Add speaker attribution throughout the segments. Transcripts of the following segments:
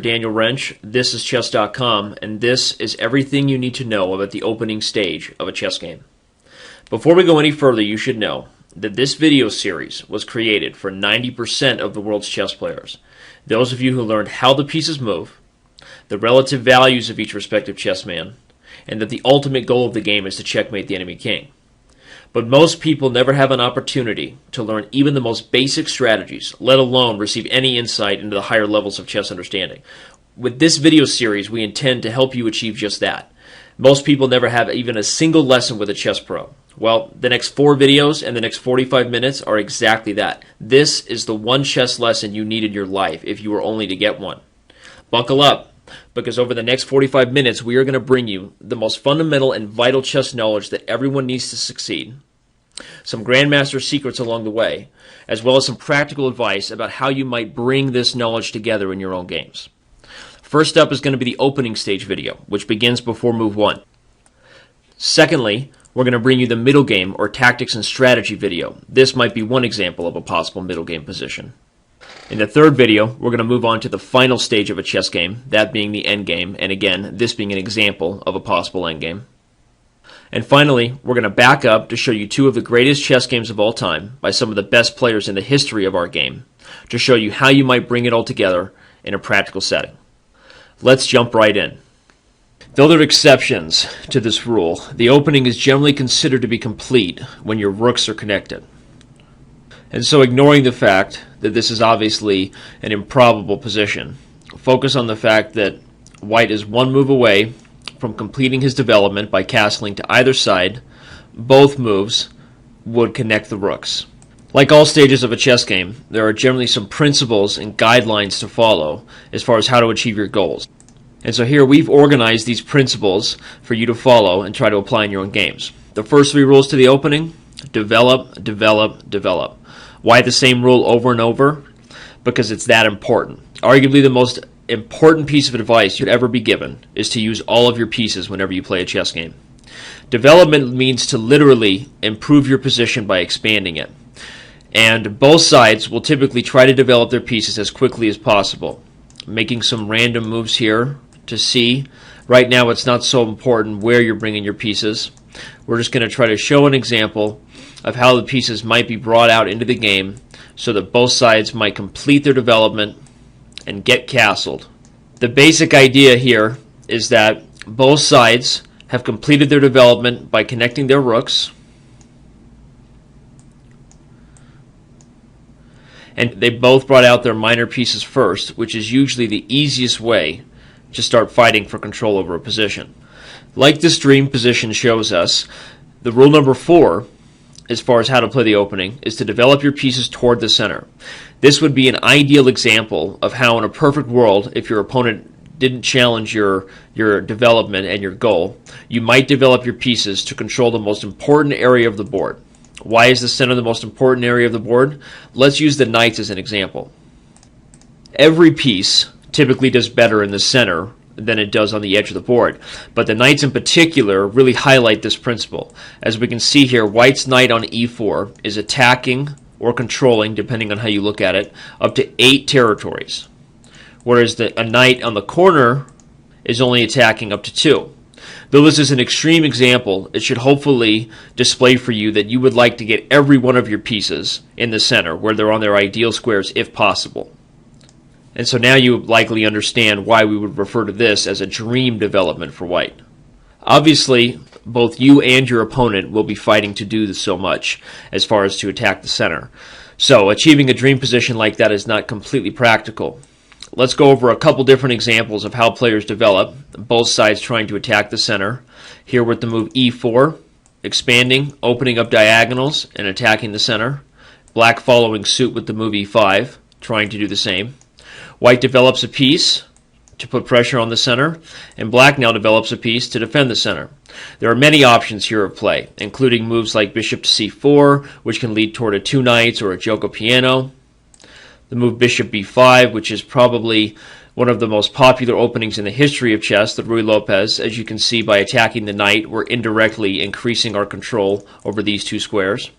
Speaker 1: Daniel Wrench, this is Chess.com, and this is everything you need to know about the opening stage of a chess game. Before we go any further, you should know that this video series was created for 90% of the world's chess players, those of you who learned how the pieces move, the relative values of each respective chessman, and that the ultimate goal of the game is to checkmate the enemy king. But most people never have an opportunity to learn even the most basic strategies, let alone receive any insight into the higher levels of chess understanding. With this video series, we intend to help you achieve just that. Most people never have even a single lesson with a chess pro. Well, the next 4 videos and the next 45 minutes are exactly that. This is the one chess lesson you need in your life if you were only to get one. Buckle up, because over the next 45 minutes, we are going to bring you the most fundamental and vital chess knowledge that everyone needs to succeed, some grandmaster secrets along the way, as well as some practical advice about how you might bring this knowledge together in your own games. First up is going to be the opening stage video, which begins before move 1. Secondly, we're going to bring you the middle game or tactics and strategy video. This might be one example of a possible middle game position. In the third video, we're going to move on to the final stage of a chess game, that being the endgame, and again, this being an example of a possible endgame. And finally, we're going to back up to show you 2 of the greatest chess games of all time by some of the best players in the history of our game, to show you how you might bring it all together in a practical setting. Let's jump right in. Though there are exceptions to this rule, the opening is generally considered to be complete when your rooks are connected. And so, ignoring the fact that this is obviously an improbable position, focus on the fact that White is 1 move away from completing his development by castling to either side. Both moves would connect the rooks. Like all stages of a chess game, there are generally some principles and guidelines to follow as far as how to achieve your goals. And so here we've organized these principles for you to follow and try to apply in your own games. The first 3 rules to the opening: develop, develop, develop. Why the same rule over and over? Because it's that important. Arguably the most important piece of advice you'd ever be given is to use all of your pieces whenever you play a chess game. Development means to literally improve your position by expanding it. And both sides will typically try to develop their pieces as quickly as possible. Making some random moves here to see. Right now it's not so important where you're bringing your pieces. We're just going to try to show an example of how the pieces might be brought out into the game so that both sides might complete their development and get castled. The basic idea here is that both sides have completed their development by connecting their rooks, and they both brought out their minor pieces first, which is usually the easiest way to start fighting for control over a position. Like this dream position shows us, the rule number 4, as far as how to play the opening, is to develop your pieces toward the center. This would be an ideal example of how in a perfect world, if your opponent didn't challenge your development and your goal, you might develop your pieces to control the most important area of the board. Why is the center the most important area of the board? Let's use the knights as an example. Every piece typically does better in the center than it does on the edge of the board, but the knights in particular really highlight this principle. As we can see here, White's knight on e4 is attacking or controlling, depending on how you look at it, up to 8 territories, whereas a knight on the corner is only attacking up to 2. Though this is an extreme example, it should hopefully display for you that you would like to get every one of your pieces in the center, where they're on their ideal squares if possible. And so now you likely understand why we would refer to this as a dream development for White. Obviously, both you and your opponent will be fighting to do this so much as far as to attack the center. So achieving a dream position like that is not completely practical. Let's go over a couple different examples of how players develop, both sides trying to attack the center. Here with the move e4, expanding, opening up diagonals, and attacking the center. Black following suit with the move e5, trying to do the same. White develops a piece to put pressure on the center, and Black now develops a piece to defend the center. There are many options here of play, including moves like bishop to c4, which can lead toward a 2 knights or a gioco piano. The move bishop b5, which is probably one of the most popular openings in the history of chess, the Ruy Lopez. As you can see, by attacking the knight, we're indirectly increasing our control over these 2 squares.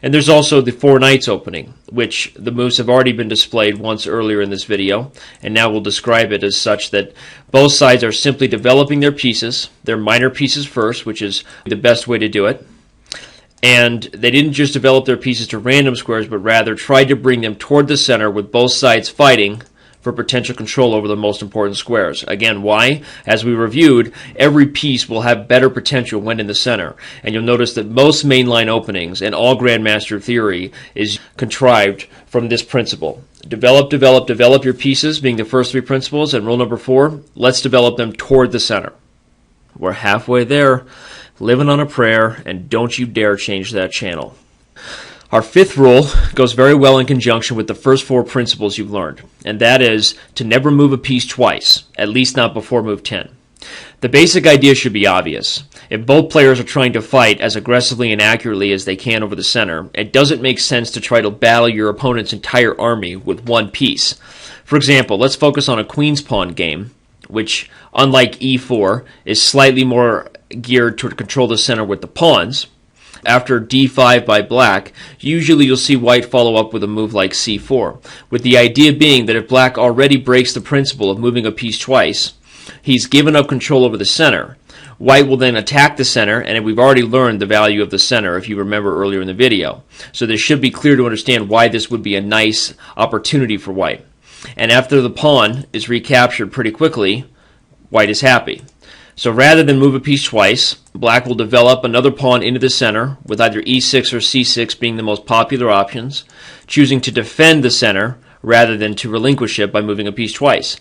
Speaker 1: And there's also the 4 knights opening, which the moves have already been displayed once earlier in this video, and now we'll describe it as such that both sides are simply developing their pieces, their minor pieces first, which is the best way to do it. And they didn't just develop their pieces to random squares, but rather tried to bring them toward the center with both sides fighting for potential control over the most important squares. Again, why? As we reviewed, every piece will have better potential when in the center. And you'll notice that most mainline openings and all Grandmaster theory is contrived from this principle. Develop, develop, develop your pieces being the first 3 principles, and rule number 4, let's develop them toward the center. We're halfway there, living on a prayer, and don't you dare change that channel. Our 5th rule goes very well in conjunction with the first 4 principles you've learned, and that is to never move a piece twice, at least not before move 10. The basic idea should be obvious. If both players are trying to fight as aggressively and accurately as they can over the center, it doesn't make sense to try to battle your opponent's entire army with one piece. For example, let's focus on a queen's pawn game, which, unlike e4, is slightly more geared to control the center with the pawns. After d5 by black, usually you'll see white follow up with a move like c4, with the idea being that if black already breaks the principle of moving a piece twice, he's given up control over the center. White will then attack the center, and we've already learned the value of the center if you remember earlier in the video. So this should be clear to understand why this would be a nice opportunity for white. And after the pawn is recaptured pretty quickly, white is happy. So rather than move a piece twice, black will develop another pawn into the center, with either e6 or c6 being the most popular options, choosing to defend the center rather than to relinquish it by moving a piece twice.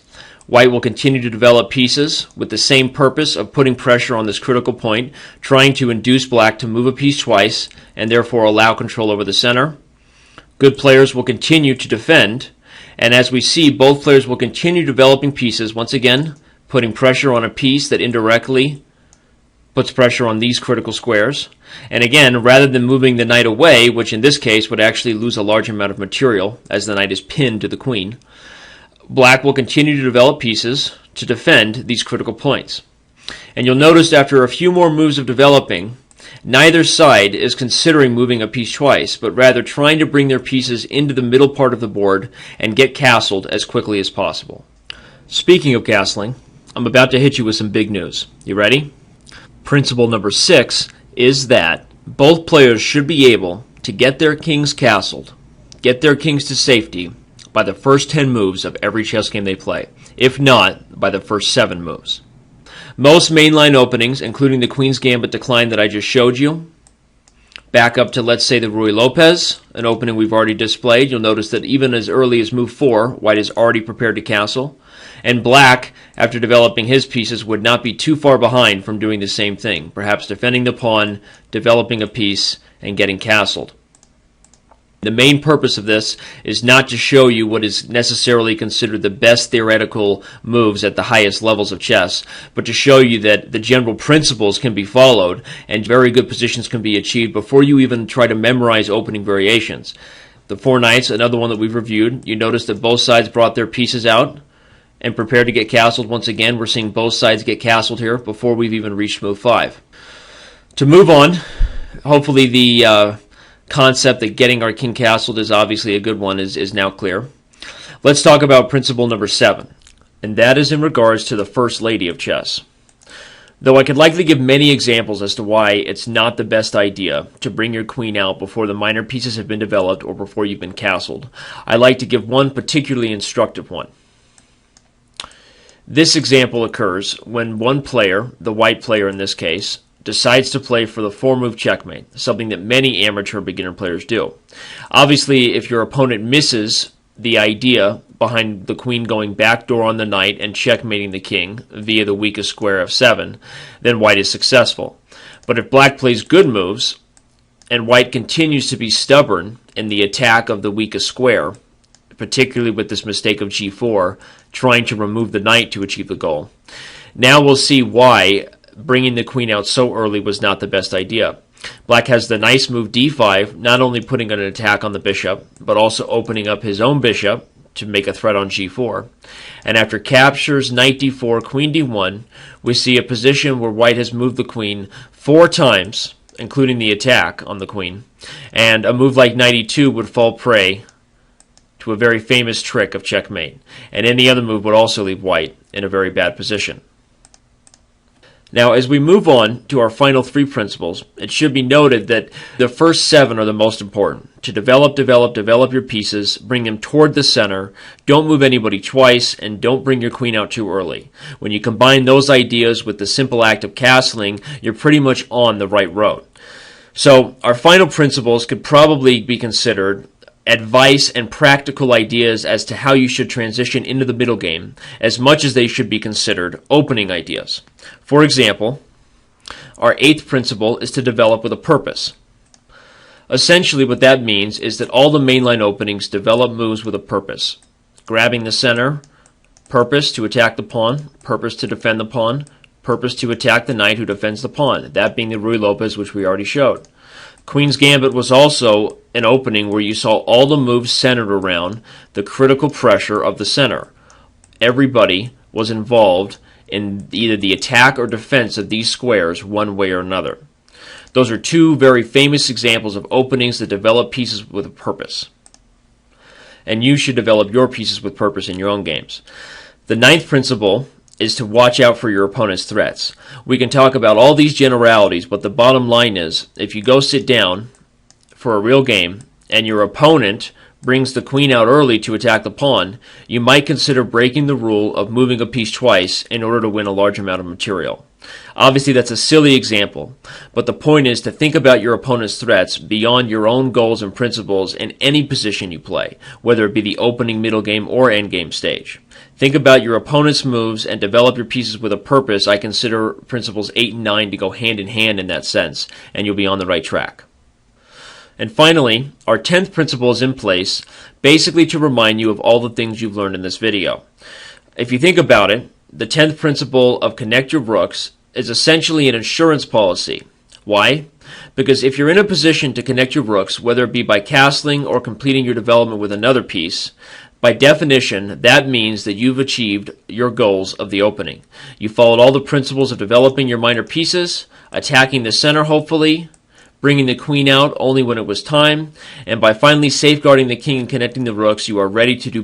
Speaker 1: White will continue to develop pieces with the same purpose of putting pressure on this critical point, trying to induce black to move a piece twice and therefore allow control over the center. Good players will continue to defend, and as we see, both players will continue developing pieces, once again, putting pressure on a piece that indirectly puts pressure on these critical squares. And again, rather than moving the knight away, which in this case would actually lose a large amount of material as the knight is pinned to the queen, black will continue to develop pieces to defend these critical points. And you'll notice after a few more moves of developing, neither side is considering moving a piece twice, but rather trying to bring their pieces into the middle part of the board and get castled as quickly as possible. Speaking of castling, I'm about to hit you with some big news. You ready? Principle number 6 is that both players should be able to get their kings castled, get their kings to safety by the first 10 moves of every chess game they play, if not by the first 7 moves. Most mainline openings, including the Queen's Gambit decline that I just showed you, back up to, let's say, the Ruy Lopez, an opening we've already displayed. You'll notice that even as early as move 4, white is already prepared to castle. And black, after developing his pieces, would not be too far behind from doing the same thing, perhaps defending the pawn, developing a piece, and getting castled. The main purpose of this is not to show you what is necessarily considered the best theoretical moves at the highest levels of chess, but to show you that the general principles can be followed and very good positions can be achieved before you even try to memorize opening variations. The 4 knights, another one that we've reviewed, you notice that both sides brought their pieces out and prepared to get castled. Once again, we're seeing both sides get castled here before we've even reached move 5. To move on, hopefully the concept that getting our king castled is obviously a good one is now clear. Let's talk about principle number 7, and that is in regards to the first lady of chess. Though I could likely give many examples as to why it's not the best idea to bring your queen out before the minor pieces have been developed or before you've been castled, I like to give one particularly instructive one. This example occurs when one player, the white player in this case, decides to play for the 4-move checkmate, something that many amateur beginner players do. Obviously, if your opponent misses the idea behind the queen going backdoor on the knight and checkmating the king via the weakest square f7, then white is successful. But if black plays good moves, and white continues to be stubborn in the attack of the weakest square, particularly with this mistake of g4, trying to remove the knight to achieve the goal, now we'll see why bringing the queen out so early was not the best idea. Black has the nice move d5, not only putting an attack on the bishop, but also opening up his own bishop to make a threat on g4. And after captures, knight d4, queen d1, we see a position where white has moved the queen 4 times including the attack on the queen, and a move like knight e2 would fall prey to a very famous trick of checkmate, and any other move would also leave white in a very bad position. Now, as we move on to our final 3 principles, it should be noted that the first 7 are the most important. To develop your pieces, bring them toward the center, don't move anybody twice, and don't bring your queen out too early. When you combine those ideas with the simple act of castling, you're pretty much on the right road. So, our final principles could probably be considered advice and practical ideas as to how you should transition into the middle game, as much as they should be considered opening ideas. For example, our 8th principle is to develop with a purpose. Essentially, what that means is that all the mainline openings develop moves with a purpose. Grabbing the center, purpose to attack the pawn, purpose to defend the pawn, purpose to attack the knight who defends the pawn, that being the Ruy Lopez, which we already showed. Queen's Gambit was also an opening where you saw all the moves centered around the critical pressure of the center. Everybody was involved in either the attack or defense of these squares one way or another. Those are 2 very famous examples of openings that develop pieces with a purpose. And you should develop your pieces with purpose in your own games. The 9th principle is to watch out for your opponent's threats. We can talk about all these generalities, but the bottom line is, if you go sit down for a real game and your opponent brings the queen out early to attack the pawn, you might consider breaking the rule of moving a piece twice in order to win a large amount of material. Obviously, that's a silly example, but the point is to think about your opponent's threats beyond your own goals and principles in any position you play, whether it be the opening, middle game, or endgame stage. Think about your opponent's moves and develop your pieces with a purpose. I consider principles 8 and 9 to go hand in hand in that sense, and you'll be on the right track. And finally, our 10th principle is in place, basically to remind you of all the things you've learned in this video. If you think about it, the 10th principle of connect your rooks is essentially an insurance policy. Why? Because if you're in a position to connect your rooks, whether it be by castling or completing your development with another piece, by definition, that means that you've achieved your goals of the opening. You followed all the principles of developing your minor pieces, attacking the center hopefully, bringing the queen out only when it was time, and by finally safeguarding the king and connecting the rooks, you are ready to do